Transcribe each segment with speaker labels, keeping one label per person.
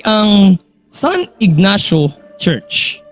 Speaker 1: ang San Ignacio Church.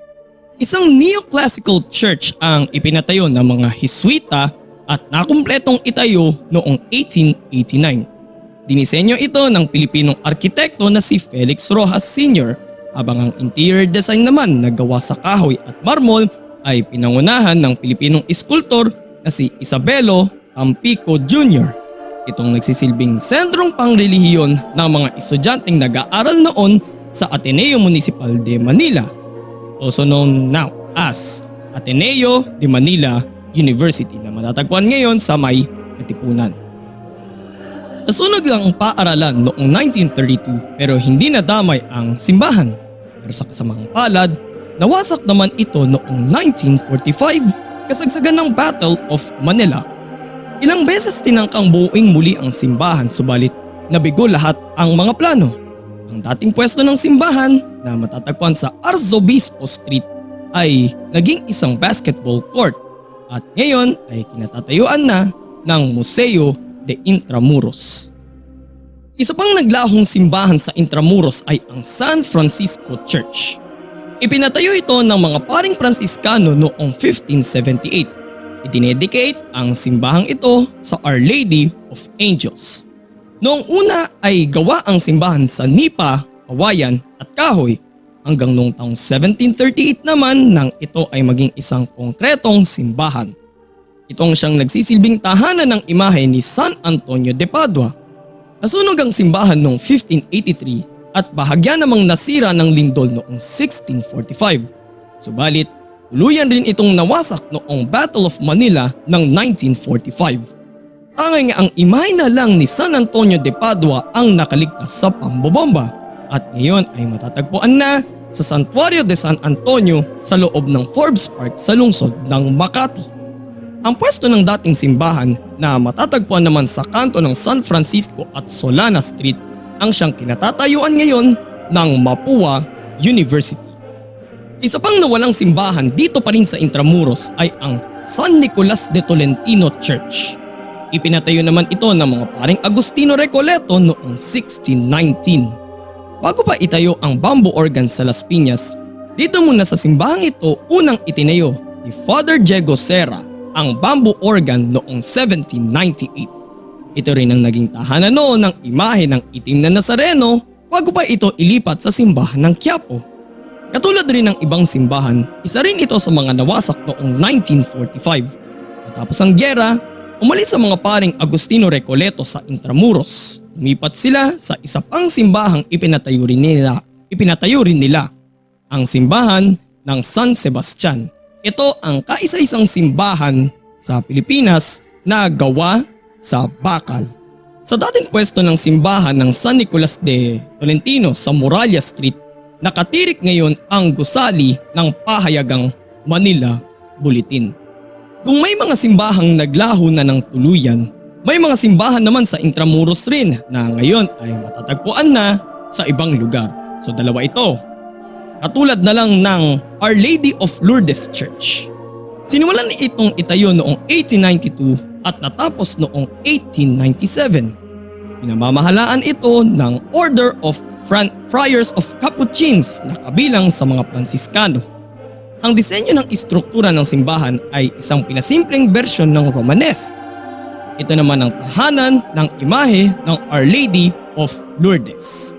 Speaker 1: Isang neoclassical church ang ipinatayo ng mga Hiswita at nakumpletong itayo noong 1889. Dinisenyo ito ng Pilipinong arkitekto na si Felix Rojas Sr. habang ang interior design naman na gawa sa kahoy at marmol ay pinangunahan ng Pilipinong iskultor na si Isabelo Tampico Jr. Itong nagsisilbing sentrong pangrelihiyon ng mga estudyanteng nag-aaral noon sa Ateneo Municipal de Manila, also known now as Ateneo de Manila University, na matatagpuan ngayon sa may Katipunan. Nasunog ang paaralan noong 1932 pero hindi nadamay ang simbahan. Pero sa kasamang palad, nawasak naman ito noong 1945 kasagsagan ng Battle of Manila. Ilang beses tinangkang buuing muli ang simbahan subalit nabigo lahat ang mga plano. Ang dating pwesto ng simbahan na matatagpuan sa Arzobispo Street ay naging isang basketball court at ngayon ay kinatatayuan na ng Museo de Intramuros. Isa pang naglahong simbahan sa Intramuros ay ang San Francisco Church. Ipinatayo ito ng mga paring Fransiskano noong 1578. Idinedicate ang simbahang ito sa Our Lady of Angels. Noong una ay gawa ang simbahan sa nipa, kawayan at kahoy hanggang noong taong 1738 naman nang ito ay maging isang konkretong simbahan. Itong siyang nagsisilbing tahanan ng imahe ni San Antonio de Padua. Nasunog ang simbahan noong 1583 at bahagya namang nasira ng lindol noong 1645. Subalit, tuluyan rin itong nawasak noong Battle of Manila ng 1945. Tanging ang imahe na lang ni San Antonio de Padua ang nakaligtas sa pambobomba at ngayon ay matatagpuan na sa Santuario de San Antonio sa loob ng Forbes Park sa lungsod ng Makati. Ang pwesto ng dating simbahan na matatagpuan naman sa kanto ng San Francisco at Solana Street ang siyang kinatatayuan ngayon ng Mapua University. Isa pang nawalang simbahan dito pa rin sa Intramuros ay ang San Nicolas de Tolentino Church. Ipinatayo naman ito ng mga paring Agustino Recoleto noong 1619. Bago pa itayo ang bamboo organ sa Las Piñas, dito muna sa simbahang ito unang itinayo ni Father Diego Serra ang bamboo organ noong 1798. Ito rin ang naging tahanan noon ng imahe ng itim na Nazareno bago pa ito ilipat sa simbahan ng Quiapo. Katulad rin ng ibang simbahan, isa rin ito sa mga nawasak noong 1945. Matapos ang gyera, umalis sa mga paring Agustino Recoleto sa Intramuros. Lumipat sila sa isa pang simbahang ipinatayo rin nila, ang simbahan ng San Sebastian. Ito ang kaisa-isang simbahan sa Pilipinas na gawa sa bakal. Sa dating pwesto ng simbahan ng San Nicolas de Tolentino sa Moralia Street, nakatirik ngayon ang gusali ng pahayagang Manila Bulletin. Kung may mga simbahang naglaho na ng tuluyan, may mga simbahan naman sa Intramuros rin na ngayon ay matatagpuan na sa ibang lugar. So dalawa ito. Katulad na lang ng Our Lady of Lourdes Church. Sinimulan itong itayo noong 1892 at natapos noong 1897. Pinamamahalaan ito ng Order of Friars of Capuchins na kabilang sa mga Fransiskano. Ang disenyo ng istruktura ng simbahan ay isang pinasimpleng bersyon ng Romanesque. Ito naman ang tahanan ng imahe ng Our Lady of Lourdes.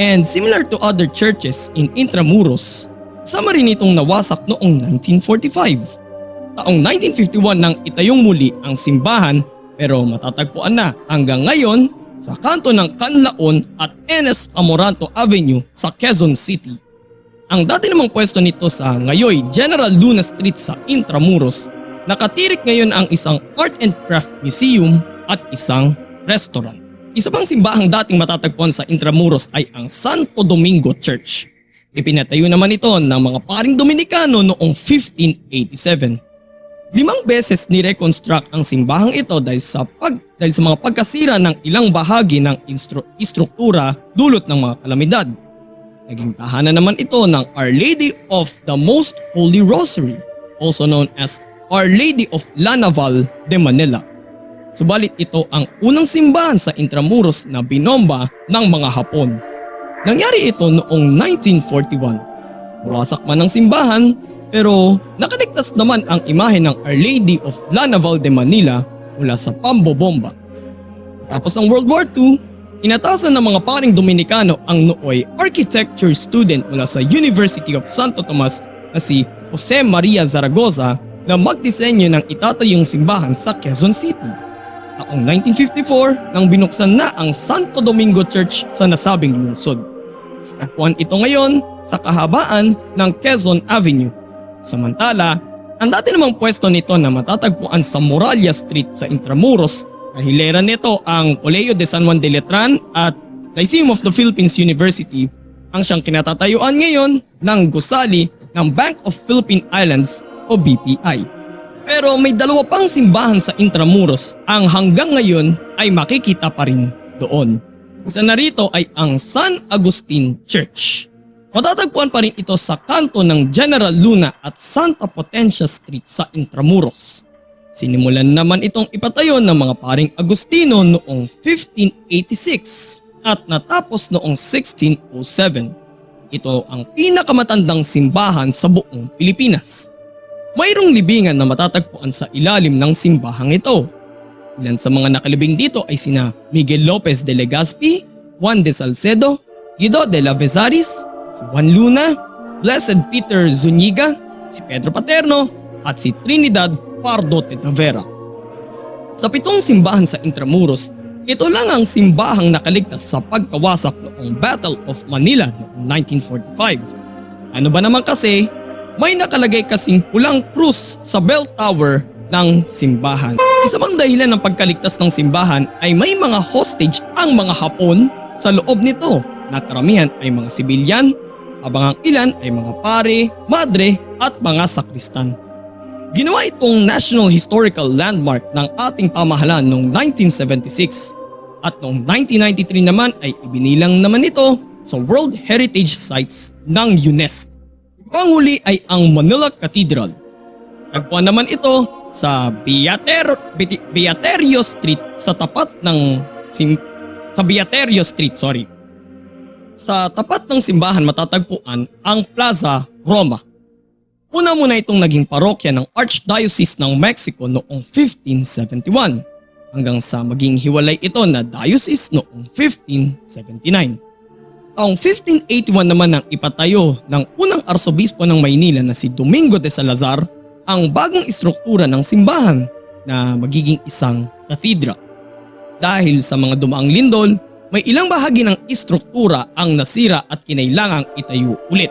Speaker 1: And similar to other churches in Intramuros, sama rin itong nawasak noong 1945. Taong 1951 nang itayong muli ang simbahan pero matatagpuan na hanggang ngayon sa kanto ng Canlaon at Enes Amoranto Avenue sa Quezon City. Ang dati namang pwesto nito sa ngayoy General Luna Street sa Intramuros, nakatirik ngayon ang isang art and craft museum at isang restaurant. Isa pang simbahang dating matatagpuan sa Intramuros ay ang Santo Domingo Church. Ipinatayo naman ito ng mga paring Dominikano noong 1587. 5 beses ni-reconstruct ang simbahang ito dahil sa mga pagkasira ng ilang bahagi ng istruktura dulot ng mga kalamidad. Naging tahanan naman ito ng Our Lady of the Most Holy Rosary, also known as Our Lady of La Naval de Manila. Subalit ito ang unang simbahan sa Intramuros na binomba ng mga Hapon. Nangyari ito noong 1941. Wasak man ang simbahan pero nakaligtas naman ang imahe ng Our Lady of La Naval de Manila mula sa pambobomba. Tapos ang World War II, inatasan ng mga paring Dominikano ang nooy architecture student mula sa University of Santo Tomas na si Jose Maria Zaragoza na magdisenyo ng itatayong simbahan sa Quezon City. Taong 1954 nang binuksan na ang Santo Domingo Church sa nasabing lungsod. Tagpuan ito ngayon sa kahabaan ng Quezon Avenue. Samantala, ang dati namang pwesto nito na matatagpuan sa Moralia Street sa Intramuros, kahiliran nito ang Colegio de San Juan de Letran at Lyceum of the Philippines University ang siyang kinatatayuan ngayon ng gusali ng Bank of Philippine Islands o BPI. Pero may dalawa pang simbahan sa Intramuros ang hanggang ngayon ay makikita pa rin doon. Isa na rito ay ang San Agustin Church. Matatagpuan pa rin ito sa kanto ng General Luna at Santa Potencia Street sa Intramuros. Sinimulan naman itong ipatayo ng mga paring Agustino noong 1586 at natapos noong 1607. Ito ang pinakamatandang simbahan sa buong Pilipinas. Mayroong libingan na matatagpuan sa ilalim ng simbahang ito. Ilan sa mga nakalibing dito ay sina Miguel Lopez de Legazpi, Juan de Salcedo, Guido de la Vezaris, si Juan Luna, Blessed Peter Zuniga, si Pedro Paterno at si Trinidad Pardo de Tavera. Sa 7 simbahan sa Intramuros, ito lang ang simbahang nakaligtas sa pagkawasak noong Battle of Manila noong 1945. Ano ba naman kasi, may nakalagay kasing pulang krus sa bell tower ng simbahan. Isa pang dahilan ng pagkaligtas ng simbahan ay may mga hostage ang mga Hapon sa loob nito na karamihan ay mga sibilyan, habang ang ilan ay mga pare, madre at mga sakristan. Ginawa itong National Historical Landmark ng ating pamahalaan noong 1976 at noong 1993 naman ay ibinilang naman ito sa World Heritage Sites ng UNESCO. Panghuli ay ang Manila Cathedral. Tagpuan naman ito sa Beaterio Street sa tapat ng Sa tapat ng simbahan matatagpuan ang Plaza Roma. Una muna itong naging parokya ng Archdiocese ng Mexico noong 1571 hanggang sa maging hiwalay ito na diocese noong 1579. Taong 1581 naman nang ipatayo ng unang arsobispo ng Maynila na si Domingo de Salazar ang bagong istruktura ng simbahan na magiging isang kathedral. Dahil sa mga dumaang lindol, may ilang bahagi ng istruktura ang nasira at kinailangang itayo ulit.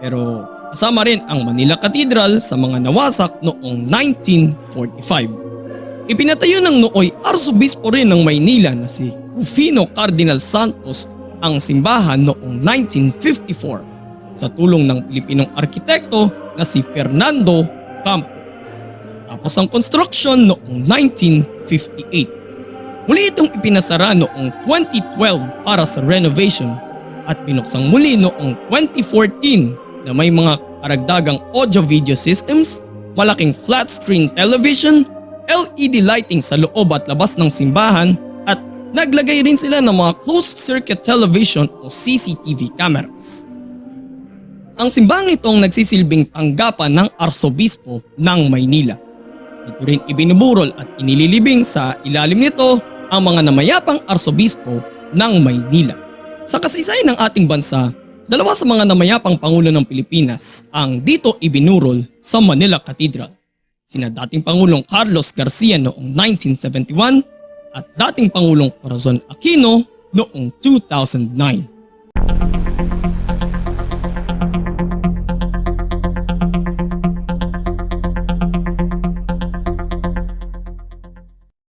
Speaker 1: Pero kasama rin ang Manila Cathedral sa mga nawasak noong 1945. Ipinatayo ng nooy arsobispo rin ng Maynila na si Rufino Cardinal Santos ang simbahan noong 1954 sa tulong ng Pilipinong arkitekto na si Fernando Campo. Tapos ang construction noong 1958. Muli itong ipinasara noong 2012 para sa renovation at binuksang muli noong 2014 na may mga karagdagang audio-video systems, malaking flat screen television, LED lighting sa loob at labas ng simbahan at naglagay rin sila ng mga closed circuit television o CCTV cameras. Ang simbahang itong nagsisilbing tanggapan ng Arsobispo ng Maynila. Ito rin ibinuburol at inililibing sa ilalim nito ang mga namayapang Arsobispo ng Maynila. Sa kasaysayan ng ating bansa, dalawa sa mga namayapang Pangulo ng Pilipinas ang dito ibinurol sa Manila Cathedral. Sina dating Pangulong Carlos Garcia noong 1971 at dating Pangulong Corazon Aquino noong 2009.